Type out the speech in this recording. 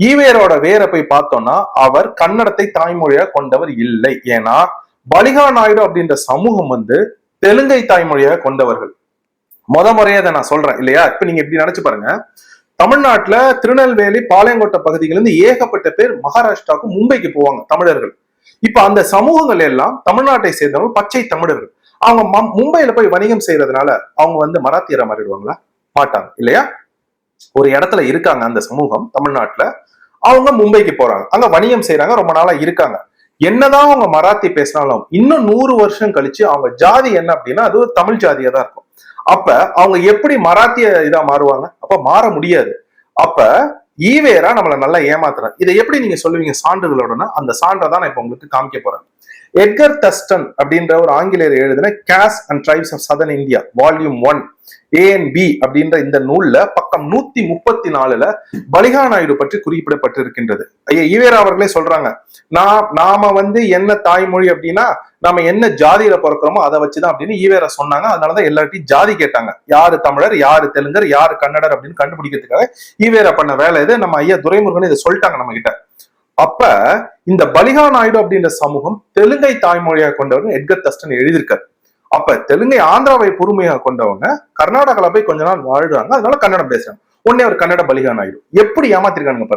ஈவேரோட வேரை போய் பார்த்தோம்னா அவர் கன்னடத்தை தாய்மொழியா கொண்டவர் இல்லை. ஏன்னா பலிகா நாயுடு அப்படின்ற சமூகம் தெலுங்கை தாய்மொழியாக கொண்டவர்கள். முறையா அதை நான் சொல்றேன் இல்லையா? இப்ப நீங்க எப்படி நினைச்சு பாருங்க, தமிழ்நாட்டுல திருநெல்வேலி பாளையங்கோட்டை பகுதிகளிலிருந்து ஏகப்பட்ட பேர் மகாராஷ்டிராவுக்கு மும்பைக்கு போவாங்க தமிழர்கள். இப்ப அந்த சமூகங்கள் எல்லாம் தமிழ்நாட்டை சேர்ந்தவங்க பச்சை தமிழர்கள். அவங்க மும்பையில போய் வணிகம் செய்யறதுனால அவங்க மராத்தியரா மாறிடுவாங்களா? மாட்டாங்க இல்லையா? ஒரு இடத்துல இருக்காங்க அந்த சமூகம் தமிழ்நாட்டுல, அவங்க மும்பைக்கு போறாங்க, அங்க வணிகம் செய்யறாங்க, ரொம்ப நாளா இருக்காங்க. என்னதான் அவங்க மராத்தி பேசினாலும் இன்னும் 100 வருஷம் கழிச்சு அவங்க ஜாதி என்ன அப்படின்னா அது ஒரு தமிழ் ஜாதியா தான் இருக்கும். அப்ப அவங்க எப்படி மராத்திய இதா மாறுவாங்க? அப்ப மாற முடியாது. அப்ப ஈவேரா நம்மள நல்லா ஏமாத்துறாரு. இதை எப்படி நீங்க சொல்லுவீங்க சான்றுகளோடனா? அந்த சான்றை தான் நான் இப்ப உங்களுக்கு காமிக்க போறேன். எட்கர் தஸ்டன் அப்படின்ற ஒரு ஆங்கிலேயர் எழுதின caste and tribes of southern India volume 1 A&B அப்படின்ற இந்த நூல்ல பக்கம் 134ல பலிகா நாயுடு பற்றி குறிப்பிடப்பட்டிருக்கின்றது. ஐயா ஈவேரா அவர்களே சொல்றாங்க, நாம என்ன தாய்மொழி அப்படின்னா நாம என்ன ஜாதியில பிறக்கிறோமோ அதை வச்சுதான் அப்படின்னு ஈவேரா சொன்னாங்க. அதனாலதான் எல்லார்ட்டையும் ஜாதி கேட்டாங்க. யாரு தமிழர், யாரு தெலுங்கர், யாரு கன்னடர் அப்படின்னு கண்டுபிடிக்கிறதுக்காக ஈவேரா பண்ண வேலை இது. நம்ம ஐயா துரைமுருகன் இதை சொல்லிட்டாங்க நம்ம கிட்ட. அப்ப இந்த பலிகா நாயுடு அப்படின்ற சமூகம் தெலுங்கை தாய்மொழியாக கொண்டவங்க எட்கர் தஸ்டன் எழுதியிருக்காரு. அப்ப தெலுங்கை ஆந்திராவை பொறுமையாக கொண்டவங்க கர்நாடகால போய் கொஞ்ச நாள் வாழ்றாங்க, அதனால கன்னடம் பேசுறாங்க. உடனே ஒரு கன்னட பலிகா நாயுடு எப்படி ஏமாத்திருக்காங்க.